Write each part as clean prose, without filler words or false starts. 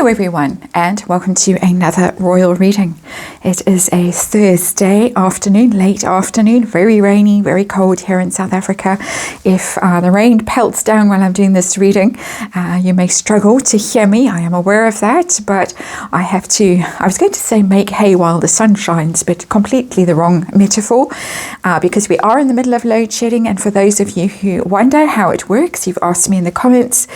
Hello everyone, and welcome to another royal reading. It is a Thursday afternoon, late afternoon, very rainy, very cold here in South Africa. If the rain pelts down while I'm doing this reading, you may struggle to hear me. I am aware of that, but I was going to say make hay while the sun shines, but completely the wrong metaphor, because we are in the middle of load shedding. And for those of you who wonder how it works, you've asked me in the comments,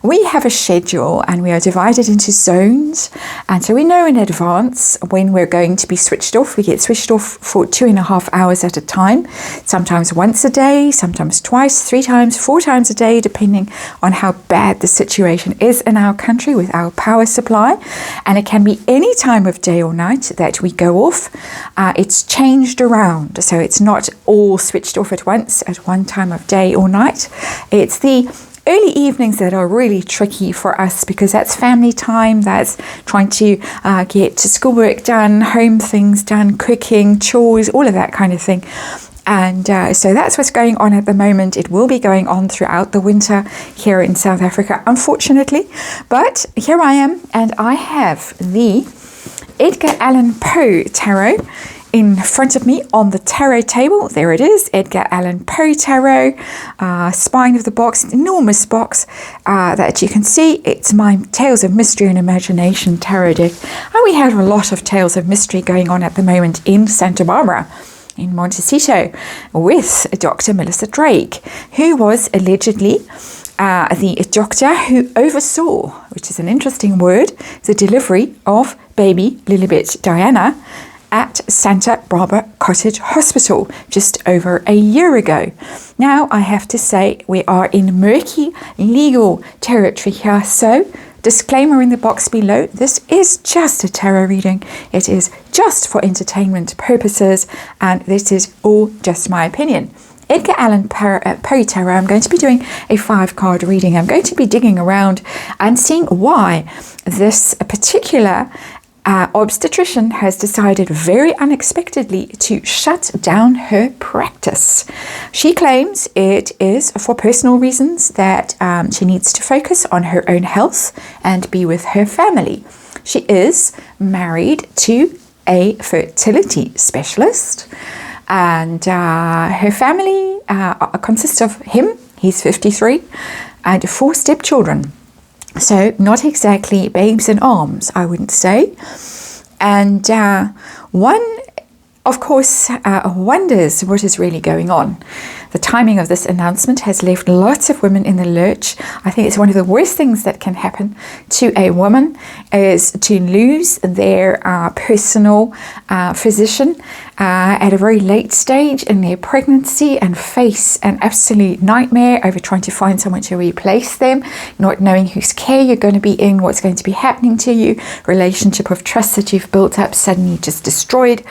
we have a schedule and we are divided into zones, and so we know in advance when we're going to be switched off. We get switched off for 2.5 hours at a time, sometimes once a day, sometimes twice, 3 times, 4 times a day, depending on how bad the situation is in our country with our power supply. And it can be any time of day or night that we go off. It's changed around, so it's not all switched off at once at one time of day or night. It's the early evenings that are really tricky for us, because that's family time, that's trying to get schoolwork done, home things done, cooking, chores, all of that kind of thing. And so that's what's going on at the moment. It will be going on throughout the winter here in South Africa, unfortunately. But here I am, and I have the Edgar Allan Poe Tarot in front of me on the tarot table. There it is, Edgar Allan Poe Tarot, spine of the box, enormous box that you can see. It's my Tales of Mystery and Imagination tarot deck. And we have a lot of Tales of Mystery going on at the moment in Santa Barbara, in Montecito, with Dr. Melissa Drake, who was allegedly the doctor who oversaw, which is an interesting word, the delivery of baby Lilibet Diana at Santa Barbara Cottage Hospital just over a year ago. Now, I have to say we are in murky legal territory here, so disclaimer in the box below, this is just a tarot reading. It is just for entertainment purposes, and this is all just my opinion. Edgar Allan Poe Tarot, I'm going to be doing a 5-card reading. I'm going to be digging around and seeing why this particular obstetrician has decided very unexpectedly to shut down her practice. She claims it is for personal reasons, that she needs to focus on her own health and be with her family. She is married to a fertility specialist, and her family consists of him, he's 53, and 4 stepchildren. So not exactly babes in arms, I wouldn't say. And one, of course, wonders what is really going on. The timing of this announcement has left lots of women in the lurch. I think it's one of the worst things that can happen to a woman, is to lose their personal physician at a very late stage in their pregnancy, and face an absolute nightmare over trying to find someone to replace them, not knowing whose care you're going to be in, what's going to be happening to you, relationship of trust that you've built up suddenly just destroyed.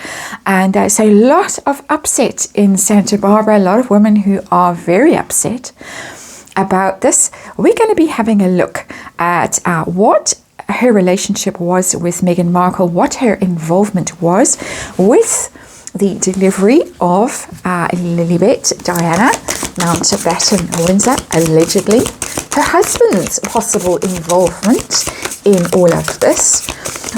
And so a lot of upset in Santa Barbara, a lot of women who are very upset about this. We're going to be having a look at what her relationship was with Meghan Markle, what her involvement was with the delivery of Lilibet Diana, Mountbatten, Windsor, allegedly. Her husband's possible involvement in all of this.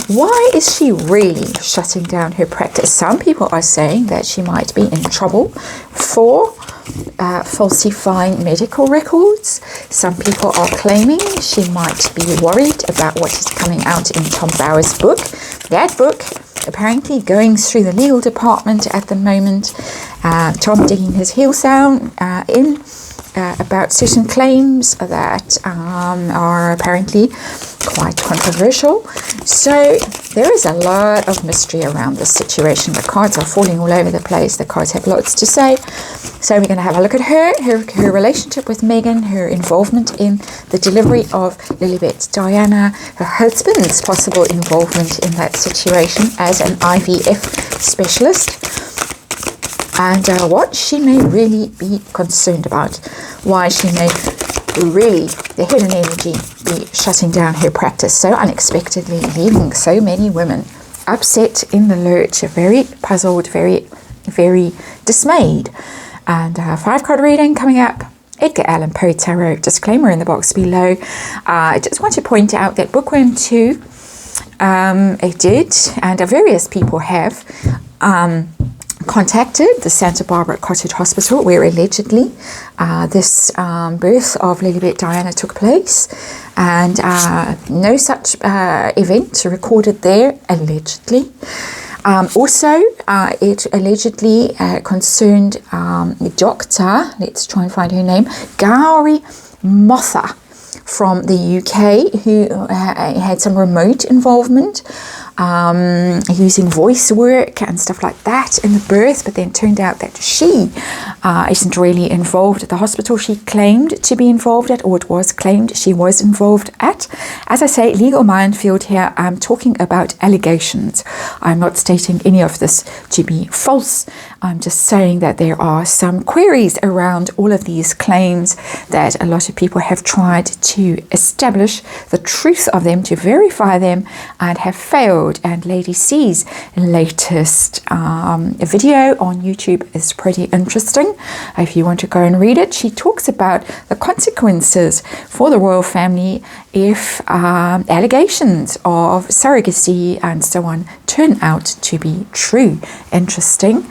Why is she really shutting down her practice? Some people are saying that she might be in trouble for falsifying medical records. Some people are claiming she might be worried about what is coming out in Tom Bower's book. That book apparently going through the legal department at the moment. Tom digging his heels down in about certain claims that are apparently quite controversial. So there is a lot of mystery around this situation. The cards are falling all over the place. The cards have lots to say. So we're going to have a look at her relationship with Meghan, her involvement in the delivery of Lilibet Diana, her husband's possible involvement in that situation as an IVF specialist, and what she may really be concerned about, why she may really, the hidden energy, be shutting down her practice so unexpectedly, leaving so many women upset, in the lurch, very puzzled, very, very dismayed. And 5-card reading coming up Edgar Allan Poe Tarot. Disclaimer in the box below. I just want to point out that Bookworm 2, it did, and various people have contacted the Santa Barbara Cottage Hospital, where allegedly this birth of Lilibet Diana took place, and no such event recorded there, allegedly. Also, it allegedly concerned Dr. Let's try and find her name, Gowrie Motha from the UK, who had some remote involvement using voice work and stuff like that in the birth, but then turned out that she isn't really involved at the hospital she claimed to be involved at, or it was claimed she was involved at. As I say, legal minefield here. I'm talking about allegations. I'm not stating any of this to be false. I'm just saying that there are some queries around all of these claims, that a lot of people have tried to establish the truth of them, to verify them, and have failed. And Lady C's latest video on YouTube is pretty interesting. If you want to go and read it, she talks about the consequences for the royal family if allegations of surrogacy and so on turn out to be true. Interesting.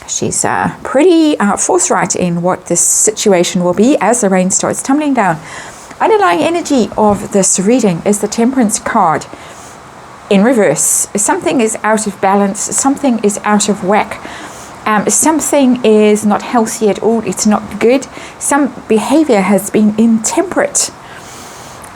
She's pretty forthright in what this situation will be as the rain starts tumbling down. Underlying energy of this reading is the Temperance card in reverse. Something is out of balance, something is out of whack, something is not healthy at all, it's not good, some behavior has been intemperate.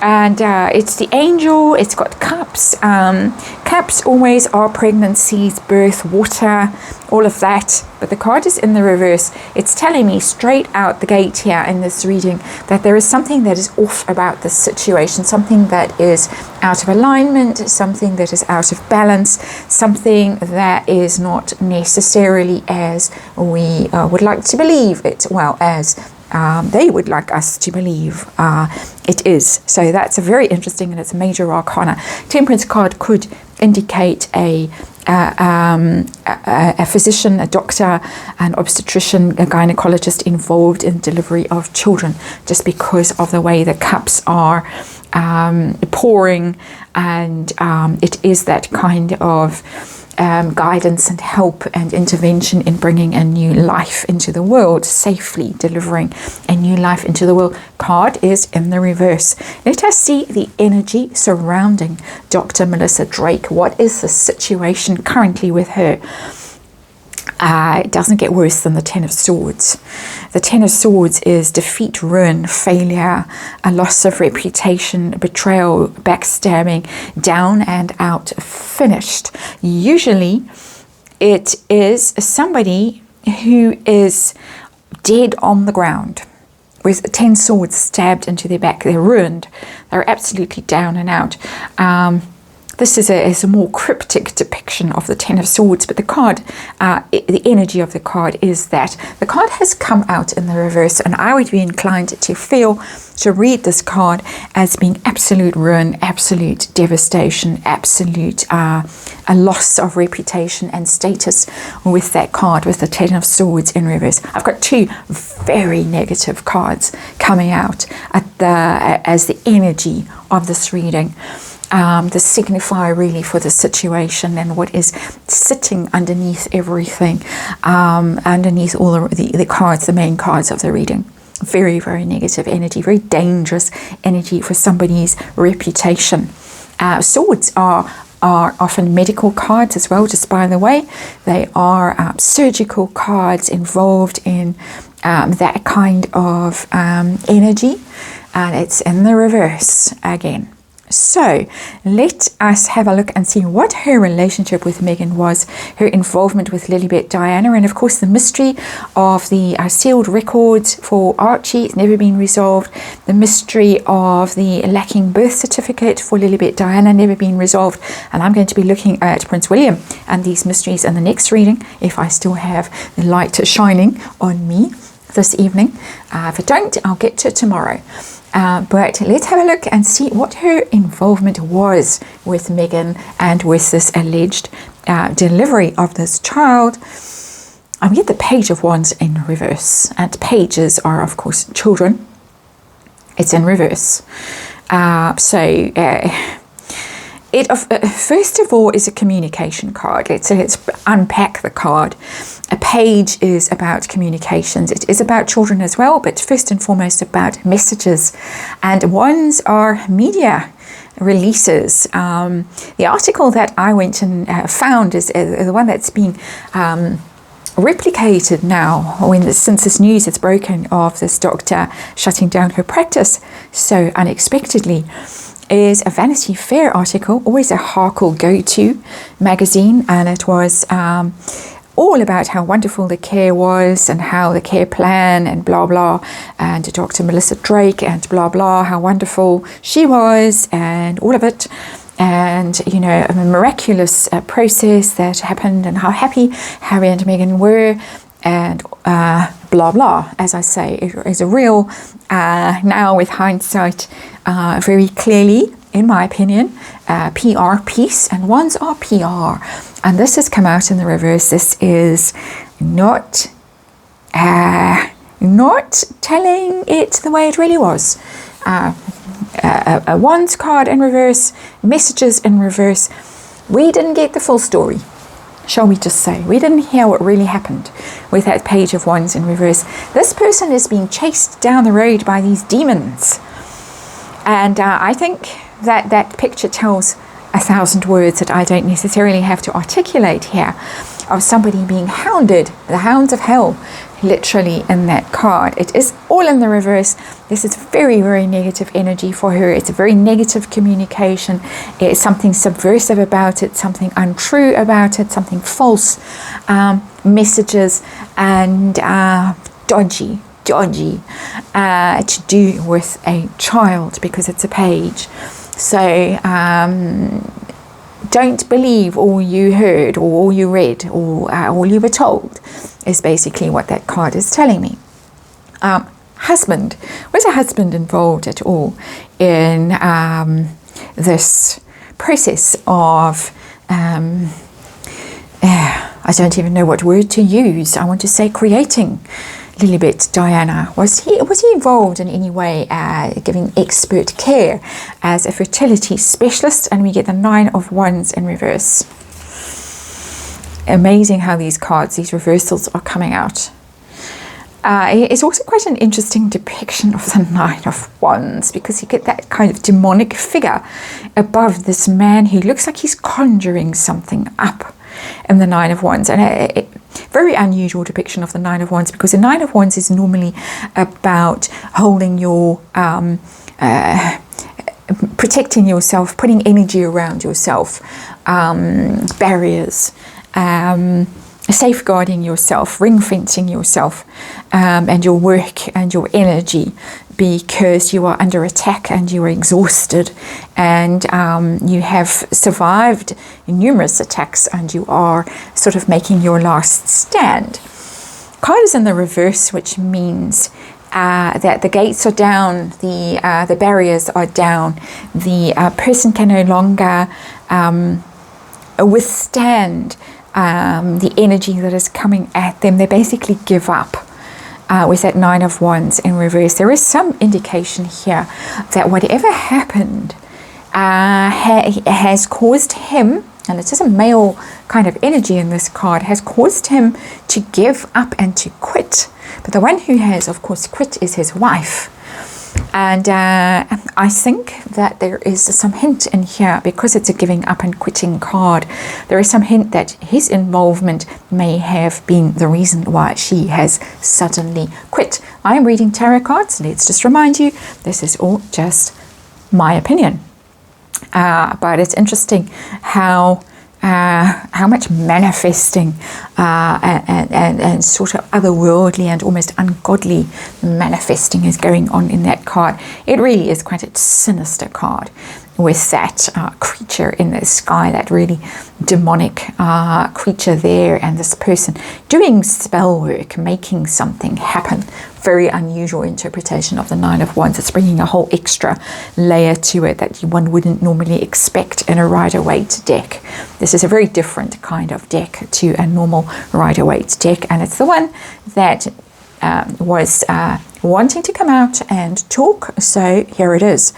And it's the angel, it's got cups. Cups always are pregnancies, birth, water, all of that. But the card is in the reverse. It's telling me straight out the gate here in this reading that there is something that is off about this situation, something that is out of alignment, something that is out of balance, something that is not necessarily as we would like to believe it, well, as they would like us to believe it is. So that's a very interesting, and it's a major arcana. Temperance card could indicate a physician, a doctor, an obstetrician, a gynecologist involved in delivery of children, just because of the way the cups are pouring, and it is that kind of guidance and help and intervention in bringing a new life into the world, safely delivering a new life into the world. Card is in the reverse. Let us see the energy surrounding Dr. Melissa Drake. What is the situation currently with her? It doesn't get worse than the Ten of Swords. The Ten of Swords is defeat, ruin, failure, a loss of reputation, betrayal, backstabbing, down and out, finished. Usually it is somebody who is dead on the ground with 10 swords stabbed into their back. They're ruined. They're absolutely down and out. This is a more cryptic depiction of the Ten of Swords, but the card, the energy of the card is that the card has come out in the reverse, and I would be inclined to read this card as being absolute ruin, absolute devastation, absolute a loss of reputation and status with that card, with the Ten of Swords in reverse. I've got two very negative cards coming out as the energy of this reading. The signifier really for the situation and what is sitting underneath everything, underneath all the cards, the main cards of the reading. Very, very negative energy, very dangerous energy for somebody's reputation. Swords are often medical cards as well, just by the way. They are surgical cards involved in that kind of energy, and it's in the reverse again. So let us have a look and see what her relationship with Meghan was, her involvement with Lilibet Diana, and of course the mystery of the sealed records for Archie. It's never been resolved. The mystery of the lacking birth certificate for Lilibet Diana, never been resolved. And I'm going to be looking at Prince William and these mysteries in the next reading, if I still have the light shining on me this evening. If I don't, I'll get to it tomorrow. But let's have a look and see what her involvement was with Meghan and with this alleged delivery of this child. I get the Page of Wands in reverse, and pages are of course children. it's in reverse. First of all, is a communication card. Let's unpack the card. A page is about communications. It is about children as well, but first and foremost about messages. And wands are media releases. The article that I went and found is the one that's been replicated now since this news has broken of this doctor shutting down her practice so unexpectedly, is a Vanity Fair article, always a Harkle go-to magazine, and it was all about how wonderful the care was and how the care plan and blah blah, and Dr. Melissa Drake and blah blah, how wonderful she was and all of it, and you know, a miraculous process that happened and how happy Harry and Meghan were, and blah blah. As I say, it is a real now with hindsight very clearly, in my opinion, PR piece, and wands are PR, and this has come out in the reverse. This is not telling it the way it really was. A wands card in reverse, messages in reverse. We didn't get the full story, shall we just say. We didn't hear what really happened with that page of wands in reverse. This person is being chased down the road by these demons. And I think that picture tells 1,000 words that I don't necessarily have to articulate here, of somebody being hounded, the hounds of hell, literally in that card. It is all in the reverse. This is very, very negative energy for her. It's a very negative communication. It's something subversive about it, something untrue about it, something false messages, and dodgy to do with a child, because it's a page. So don't believe all you heard or all you read or all you were told, is basically what that card is telling me. Husband. Was a husband involved at all in this process of I don't even know what word to use. I want to say creating Lilibet Diana. Was he involved in any way giving expert care as a fertility specialist? And we get the 9 of Wands in reverse. Amazing how these cards, these reversals are coming out. It's also quite an interesting depiction of the 9 of Wands, because you get that kind of demonic figure above this man who looks like he's conjuring something up in the 9 of Wands. And very unusual depiction of the 9 of Wands, because the 9 of Wands is normally about holding your protecting yourself, putting energy around yourself, barriers, safeguarding yourself, ring fencing yourself, and your work and your energy, because you are under attack and you are exhausted, and you have survived numerous attacks and you are sort of making your last stand. Card is in the reverse, which means that the gates are down, the barriers are down, the person can no longer withstand the energy that is coming at them. They basically give up. With that 9 of Wands in reverse, there is some indication here that whatever happened has caused him, and it is a male kind of energy in this card, has caused him to give up and to quit. But the one who has, of course, quit is his wife. And I think that there is some hint in here, because it's a giving up and quitting card, there is some hint that his involvement may have been the reason why she has suddenly quit. I am reading tarot cards. Let's just remind you, this is all just my opinion. But it's interesting how much manifesting and sort of otherworldly and almost ungodly manifesting is going on in that card. It really is quite a sinister card, with that creature in the sky, that really demonic creature there, and this person doing spell work, making something happen. Very unusual interpretation of the 9 of Wands. It's bringing a whole extra layer to it that one wouldn't normally expect in a Rider-Waite deck. This is a very different kind of deck to a normal Rider-Waite deck, and it's the one that was wanting to come out and talk, so here it is.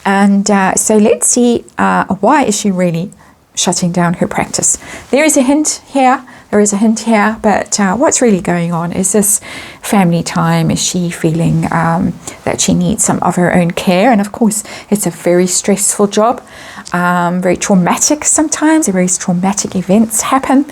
And so let's see, why is she really shutting down her practice? There is a hint here, but what's really going on? Is this family time? Is she feeling that she needs some of her own care? And of course, it's a very stressful job, very traumatic sometimes. Very traumatic events happen,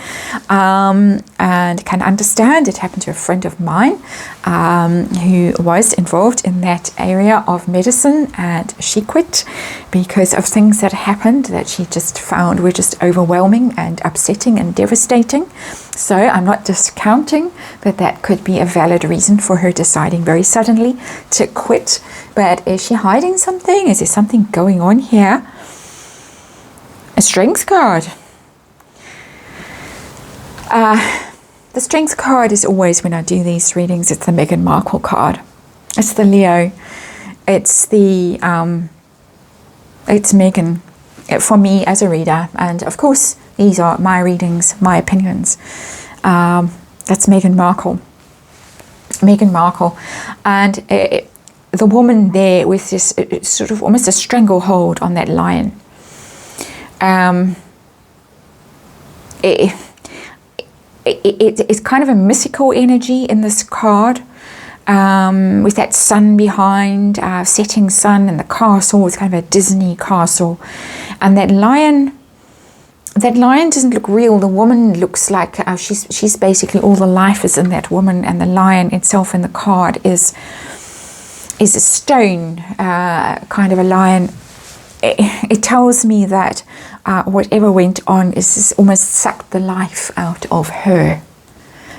and can understand. It happened to a friend of mine who was involved in that area of medicine, and she quit because of things that happened that she just found were just overwhelming and upsetting and devastating. So I'm not discounting that could be a valid reason for her deciding very suddenly to quit. But is she hiding something? Is there something going on here? A strength card. The strength card is always, when I do these readings, it's the Meghan Markle card. It's the Leo. It's the it's Meghan for me as a reader, and of course these are my readings, my opinions. That's Meghan Markle. Meghan Markle, and the woman there with this sort of almost a stranglehold on that lion. It's kind of a mystical energy in this card, with that sun behind, setting sun, and the castle. It's kind of a Disney castle, and that lion doesn't look real. The woman looks like she's basically, all the life is in that woman, and the lion itself in the card is a stone, kind of a lion. It tells me that whatever went on is almost sucked the life out of her.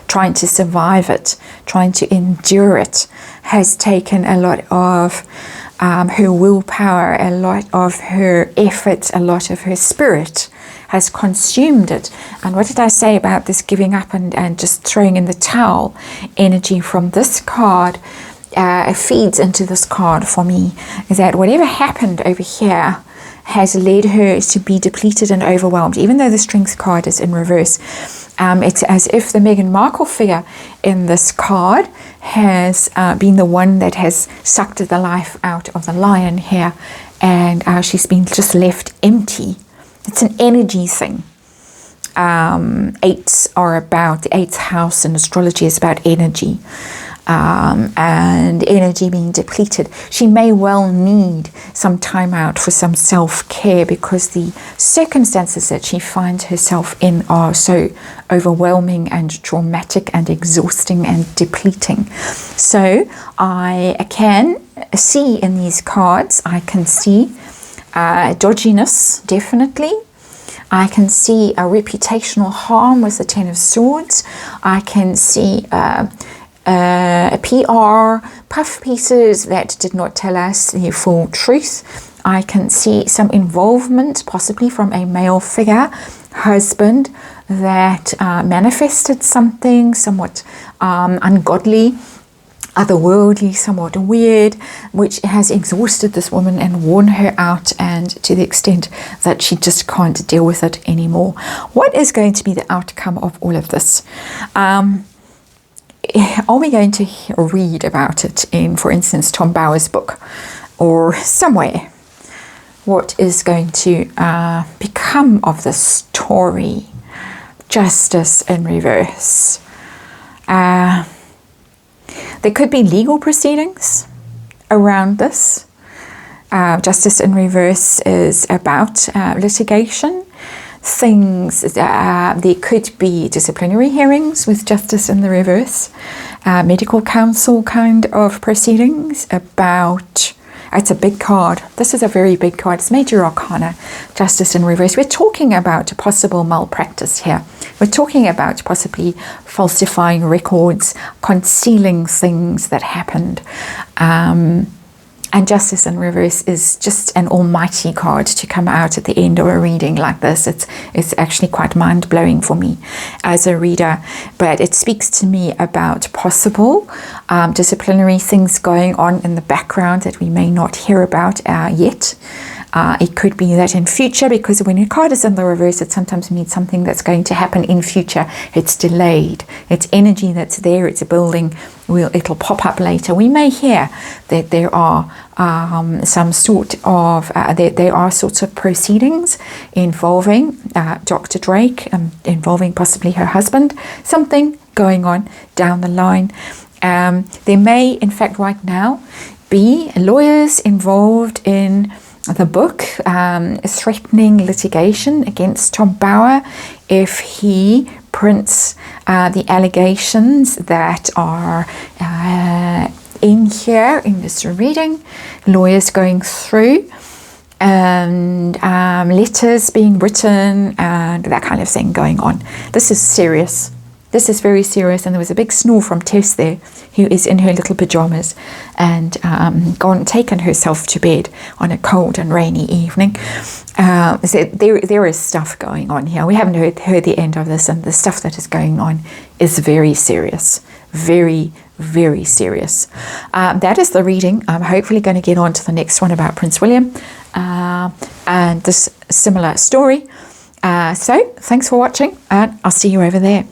Trying to survive it, trying to endure it, has taken a lot of her willpower, a lot of her effort, a lot of her spirit has consumed it. And what did I say about this giving up and just throwing in the towel energy from this card? Feeds into this card for me, is that whatever happened over here has led her to be depleted and overwhelmed. Even though the strength card is in reverse, it's as if the Meghan Markle figure in this card has been the one that has sucked the life out of the lion here, and she's been just left empty. It's an energy thing. Eights are about, the eighth house in astrology is about energy. And energy being depleted. She may well need some time out for some self-care, because the circumstances that she finds herself in are so overwhelming and traumatic and exhausting and depleting. So I can see in these cards, I can see dodginess, definitely. I can see a reputational harm with the Ten of Swords. I can see PR puff pieces that did not tell us the full truth. I can see some involvement, possibly from a male figure, husband, that manifested something somewhat ungodly, otherworldly, somewhat weird, which has exhausted this woman and worn her out, and to the extent that she just can't deal with it anymore. What is going to be the outcome of all of this? Are we going to read about it in, for instance, Tom Bower's book or somewhere? What is going to become of the story? Justice in reverse. There could be legal proceedings around this. Justice in reverse is about litigation. Things, there could be disciplinary hearings with justice in the reverse, medical counsel kind of proceedings about, it's a big card. This is a very big card. It's Major Arcana, justice in reverse. We're talking about possible malpractice here. We're talking about possibly falsifying records, concealing things that happened. And justice in reverse is just an almighty card to come out at the end of a reading like this. It's actually quite mind-blowing for me as a reader, but it speaks to me about possible disciplinary things going on in the background that we may not hear about yet. It could be that in future, because when a card is in the reverse, it sometimes means something that's going to happen in future. It's delayed. It's energy that's there. It's a building. It'll pop up later. We may hear that there are some sort of there are sorts of proceedings involving Dr. Drake, involving possibly her husband. Something going on down the line. There may, in fact, right now, be lawyers involved in the book threatening litigation against Tom Bauer if he prints the allegations that are in here in this reading. Lawyers going through and letters being written and that kind of thing going on. This is serious. This is very serious, and there was a big snore from Tess there, who is in her little pajamas and taken herself to bed on a cold and rainy evening. So there is stuff going on here. We haven't heard the end of this, and the stuff that is going on is very serious. Very, very serious. That is the reading. I'm hopefully going to get on to the next one about Prince William and this similar story. So thanks for watching, and I'll see you over there.